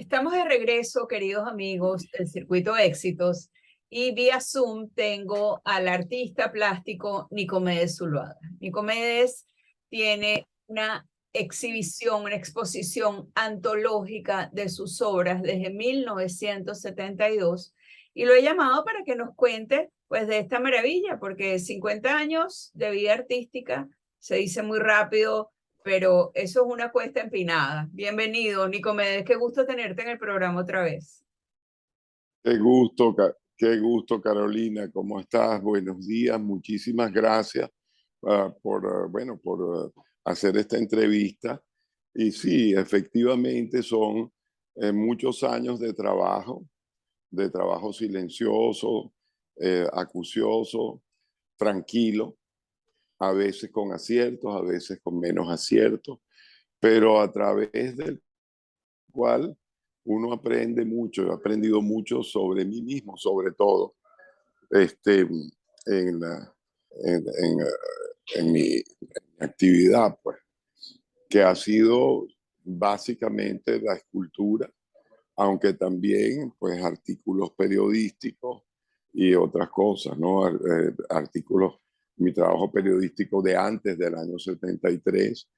Estamos de regreso, queridos amigos del Circuito Éxitos, y vía Zoom tengo al artista plástico Nicomedes Zuluaga. Nicomedes tiene una exhibición, una exposición antológica de sus obras desde 1972 y lo he llamado para que nos cuente pues de esta maravilla, porque 50 años de vida artística se dice muy rápido, pero eso es una cuesta empinada. Bienvenido, Nicomedes, qué gusto tenerte en el programa otra vez. Qué gusto, Carolina. ¿Cómo estás? Buenos días. Muchísimas gracias por hacer esta entrevista. Y sí, efectivamente son muchos años de trabajo silencioso, acucioso, tranquilo, a veces con aciertos, a veces con menos aciertos, pero a través del cual uno aprende mucho. He aprendido mucho sobre mí mismo, sobre todo, este, en, la- en mi actividad, pues, que ha sido básicamente la escultura, aunque también, pues, artículos periodísticos y otras cosas, ¿no? Artículos, mi trabajo periodístico de antes del año 73,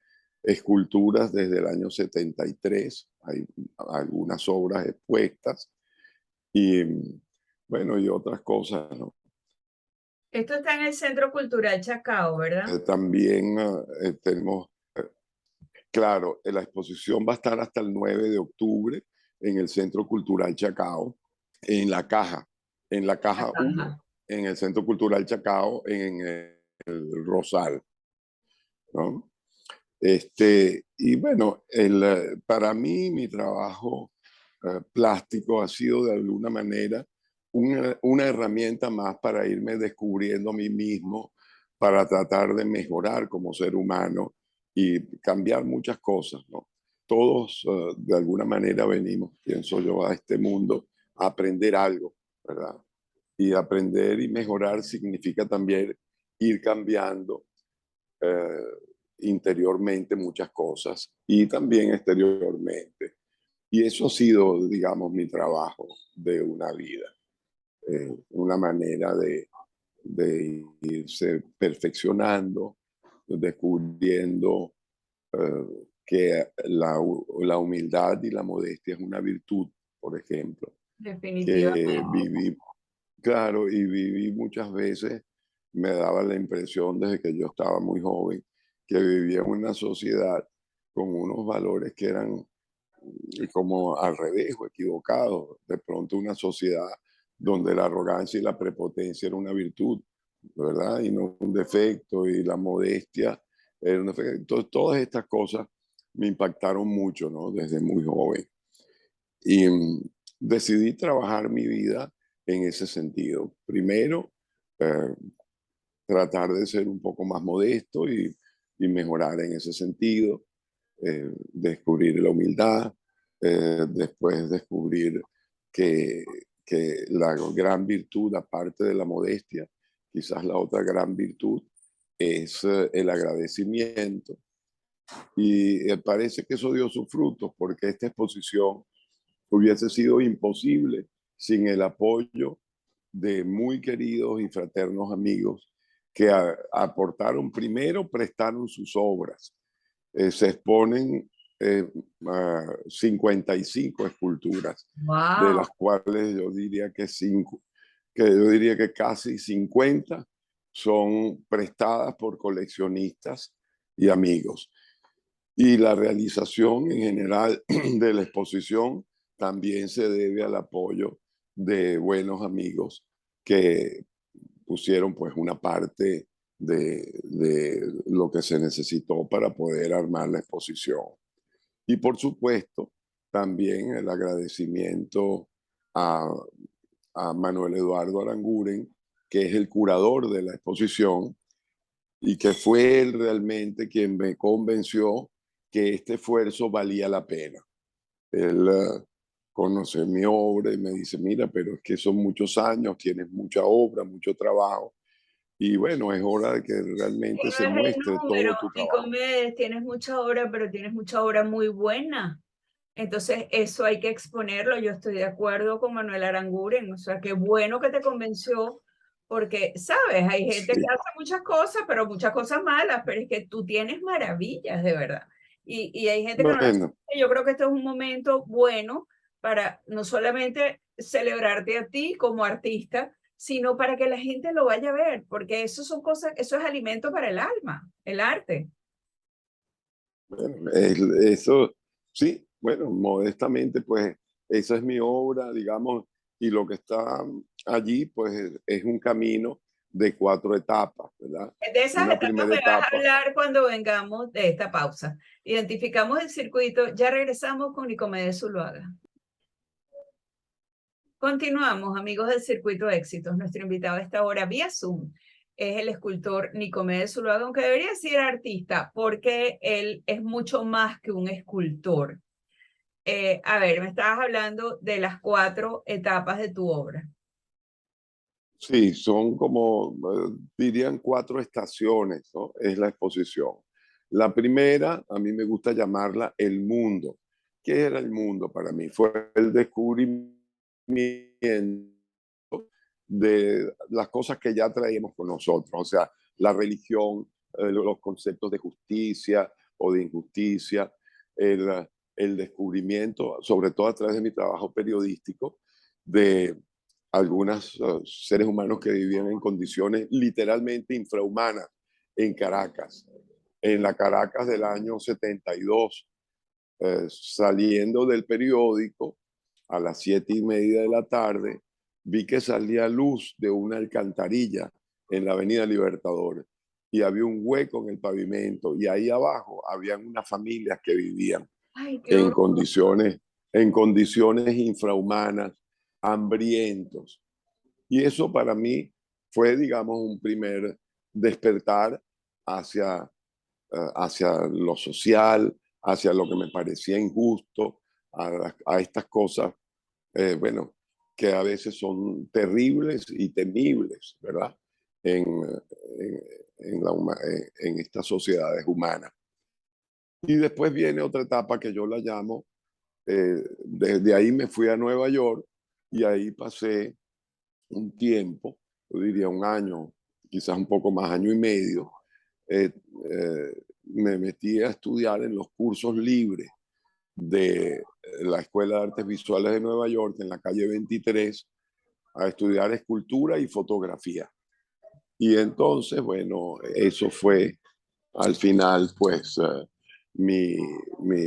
esculturas desde el año 73, hay algunas obras expuestas y, bueno, y otras cosas, ¿no? Esto está en el Centro Cultural Chacao, ¿verdad? También tenemos, claro, la exposición va a estar hasta el 9 de octubre en el Centro Cultural Chacao, en la caja, en la caja Ajá. 1, en el Centro Cultural Chacao, en el Rosal, ¿no? Y bueno, para mí mi trabajo plástico ha sido de alguna manera una herramienta más para irme descubriendo a mí mismo, para tratar de mejorar como ser humano y cambiar muchas cosas, ¿no? Todos de alguna manera venimos, pienso yo, a este mundo a aprender algo, ¿verdad? Y aprender y mejorar significa también ir cambiando eh, interiormente muchas cosas y también exteriormente. Y eso ha sido, digamos, mi trabajo de una vida, una manera de irse perfeccionando, descubriendo que la humildad y la modestia es una virtud, por ejemplo, que Definitivamente. viví, claro, y viví muchas veces, me daba la impresión desde que yo estaba muy joven, que vivía en una sociedad con unos valores que eran como al revés o equivocados. De pronto una sociedad donde la arrogancia y la prepotencia era una virtud, ¿verdad? Y no un defecto, y la modestia era un defecto. Entonces, todas estas cosas me impactaron mucho, ¿no? Desde muy joven. Y decidí trabajar mi vida en ese sentido. Primero, eh, tratar de ser un poco más modesto y mejorar en ese sentido, descubrir la humildad, después descubrir que, que la gran virtud, aparte de la modestia, quizás la otra gran virtud es el agradecimiento. Y parece que eso dio sus frutos, porque esta exposición hubiese sido imposible sin el apoyo de muy queridos y fraternos amigos que aportaron, primero prestaron sus obras. Se exponen 55 esculturas, de Wow. las cuales yo diría que casi 50 son prestadas por coleccionistas y amigos. Y la realización en general de la exposición también se debe al apoyo de buenos amigos que pusieron pues una parte de lo que se necesitó para poder armar la exposición. Y por supuesto, también el agradecimiento a, a Manuel Eduardo Aranguren, que es el curador de la exposición y que fue él realmente quien me convenció que este esfuerzo valía la pena. Él conoce mi obra y me dice, mira, pero es que son muchos años, tienes mucha obra, mucho trabajo, y bueno, es hora de que realmente No se es el muestre número, todo tu trabajo. Nicomedes, tienes mucha obra, pero tienes mucha obra muy buena. Entonces, eso hay que exponerlo. Yo estoy de acuerdo con Manuel Aranguren. O sea, qué bueno que te convenció, porque, sabes, hay gente que Sí, hace muchas cosas, pero muchas cosas malas, pero es que tú tienes maravillas, de verdad. Y hay gente que no las bueno, hace. Yo creo que este es un momento bueno para no solamente celebrarte a ti como artista, sino para que la gente lo vaya a ver, porque eso son cosas, eso es alimento para el alma, el arte. bueno, eso, sí, bueno, modestamente, pues esa es mi obra, digamos, y lo que está allí, pues es un camino de 4 etapas, ¿verdad? De esas Una etapas primera me vas a etapa, hablar cuando vengamos de esta pausa. Identificamos el circuito, ya regresamos con Nicomedes Zuluaga. Continuamos, amigos del Circuito Éxitos. Nuestro invitado a esta hora vía Zoom es el escultor Nicomedes Zuluaga, aunque debería decir artista, porque él es mucho más que un escultor. A ver, me estabas hablando de las 4 etapas de tu obra. sí, son como, dirían 4 estaciones, ¿no? Es la exposición. La primera, a mí me gusta llamarla el mundo. ¿Qué era el mundo para mí? Fue el descubrimiento de las cosas que ya traíamos con nosotros, o sea, la religión, los conceptos de justicia o de injusticia, el descubrimiento, sobre todo a través de mi trabajo periodístico, de algunos seres humanos que vivían en condiciones literalmente infrahumanas en Caracas, en la Caracas del año 72, saliendo del periódico a las 7:30 de la tarde, vi que salía luz de una alcantarilla en la Avenida Libertador y había un hueco en el pavimento y ahí abajo habían unas familias que vivían Ay, qué en horror. condiciones, en condiciones infrahumanas, hambrientos. Y eso para mí fue, digamos, un primer despertar hacia, hacia lo social, hacia lo que me parecía injusto, a estas cosas, bueno, que a veces son terribles y temibles, ¿verdad? En, en estas sociedades humanas. Y después viene otra etapa que yo la llamo, desde ahí me fui a Nueva York y ahí pasé un tiempo, yo diría un año, quizás un poco más, año y medio, eh, me metí a estudiar en los cursos libres de la Escuela de Artes Visuales de Nueva York, en la calle 23, a estudiar escultura y fotografía. Y entonces, bueno, eso fue al final, pues, mi, mi,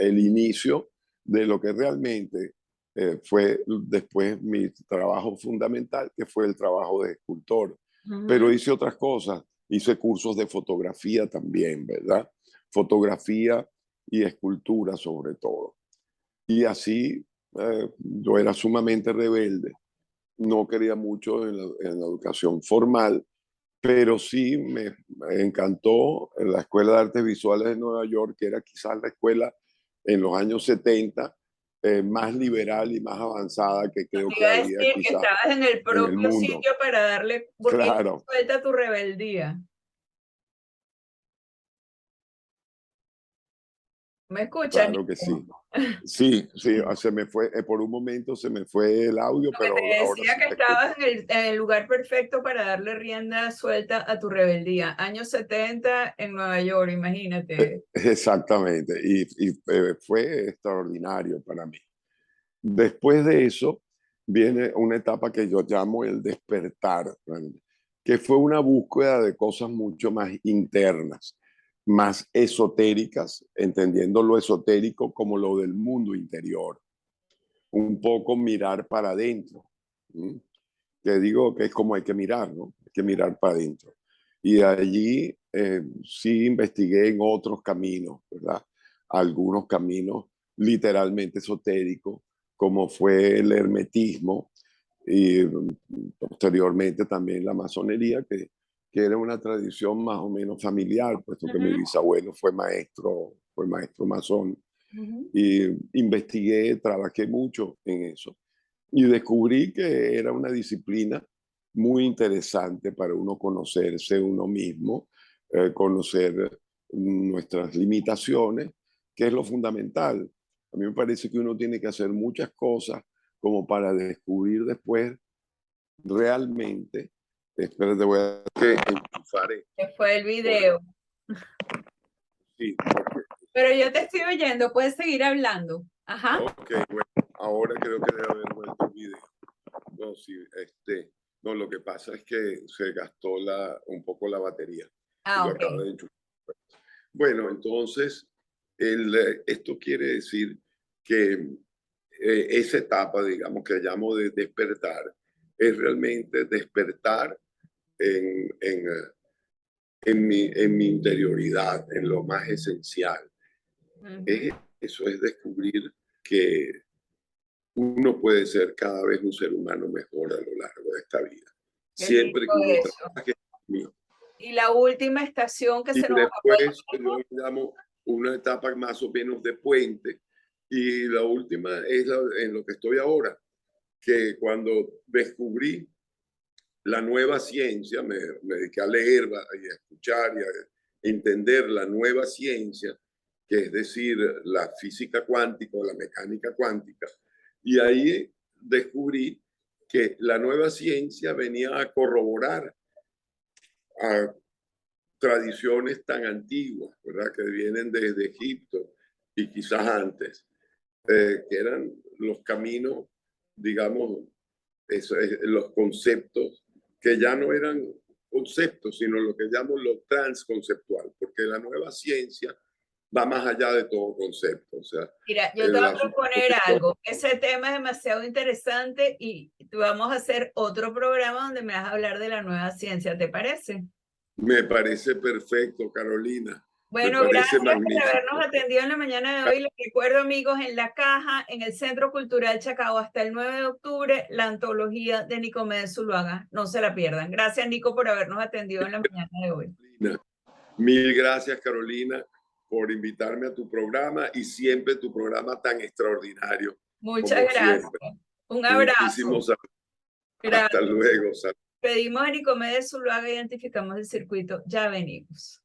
el inicio de lo que realmente fue después mi trabajo fundamental, que fue el trabajo de escultor. Pero Ujú. hice otras cosas, hice cursos de fotografía también, ¿verdad? Fotografía y escultura sobre todo. Y así yo era sumamente rebelde, no quería mucho en la educación formal, pero sí me encantó la Escuela de Artes Visuales de Nueva York, que era quizás la escuela en los años 70 más liberal y más avanzada que creo Te que iba a había decir que quizás estabas en el en el propio mundo. sitio para darle Claro, vuelta a tu rebeldía. ¿Me escuchas, claro que Nico? sí. Sí, sí, se me fue, por un momento se me fue el audio, Lo que pero te ahora decía sí que te escucho. estabas en el lugar perfecto para darle rienda suelta a tu rebeldía. Años 70 en Nueva York, imagínate. Exactamente, y fue extraordinario para mí. Después de eso viene una etapa que yo llamo el despertar, ¿vale? Que fue una búsqueda de cosas mucho más internas, más esotéricas, entendiendo lo esotérico como lo del mundo interior, un poco mirar para adentro. ¿Mm? Que digo que es como hay que mirar, ¿no? Hay que mirar para adentro. Y allí sí investigué en otros caminos, ¿verdad? Algunos caminos literalmente esotéricos, como fue el hermetismo y posteriormente también la masonería, que era una tradición más o menos familiar, puesto que mi Ujú, bisabuelo fue maestro masón. ujú. Y investigué, trabajé mucho en eso y descubrí que era una disciplina muy interesante para uno conocerse uno mismo, conocer nuestras limitaciones, que es lo fundamental. A mí me parece que uno tiene que hacer muchas cosas como para descubrir después realmente. Espérate, voy a que enchufaré. Que fue el video. Sí, Pero yo te estoy oyendo, puedes seguir hablando. Ajá. ok, bueno, ahora creo que debe haber vuelto el video. No, sí, no, lo que pasa es que se gastó un poco la batería y Ah, lo ok. acaba de enchufar. Bueno, entonces, esto quiere decir que esa etapa, digamos, que llamo de despertar, es realmente despertar en mi interioridad, en lo más esencial. Eso es descubrir que uno puede ser cada vez un ser humano mejor a lo largo de esta vida. Qué Siempre lindo que uno eso. trabaje en mí. Y la última estación que Y se nos acabó el después yo tiempo. llamo una etapa más o menos de puente. Y la última es en lo que estoy ahora, que cuando descubrí la nueva ciencia, me dediqué a leer y a escuchar y a entender la nueva ciencia, que es decir, la física cuántica o la mecánica cuántica. Y ahí descubrí que la nueva ciencia venía a corroborar a tradiciones tan antiguas, ¿verdad? Que vienen desde Egipto y quizás antes, que eran los caminos, digamos, los conceptos que ya no eran conceptos, sino lo que llamo lo transconceptual, porque la nueva ciencia va más allá de todo concepto. O sea, Mira, yo te voy la a proponer algo. Ese tema es demasiado interesante y vamos a hacer otro programa donde me vas a hablar de la nueva ciencia, ¿te parece? me parece perfecto, Carolina. Me Bueno, parece gracias por magnífico. habernos atendido en la mañana de hoy. Les recuerdo, amigos, en La Caja, en el Centro Cultural Chacao, hasta el 9 de octubre, la antología de Nicomedes Zuluaga. No se la pierdan. Gracias, Nico, por habernos atendido en la mañana de hoy. Mil gracias, Carolina, por invitarme a tu programa y siempre tu programa tan extraordinario. Muchas Como gracias. siempre. Un abrazo. Muchísimos Gracias. hasta luego. Pedimos a Nicomedes Zuluaga, identificamos el circuito. Ya venimos.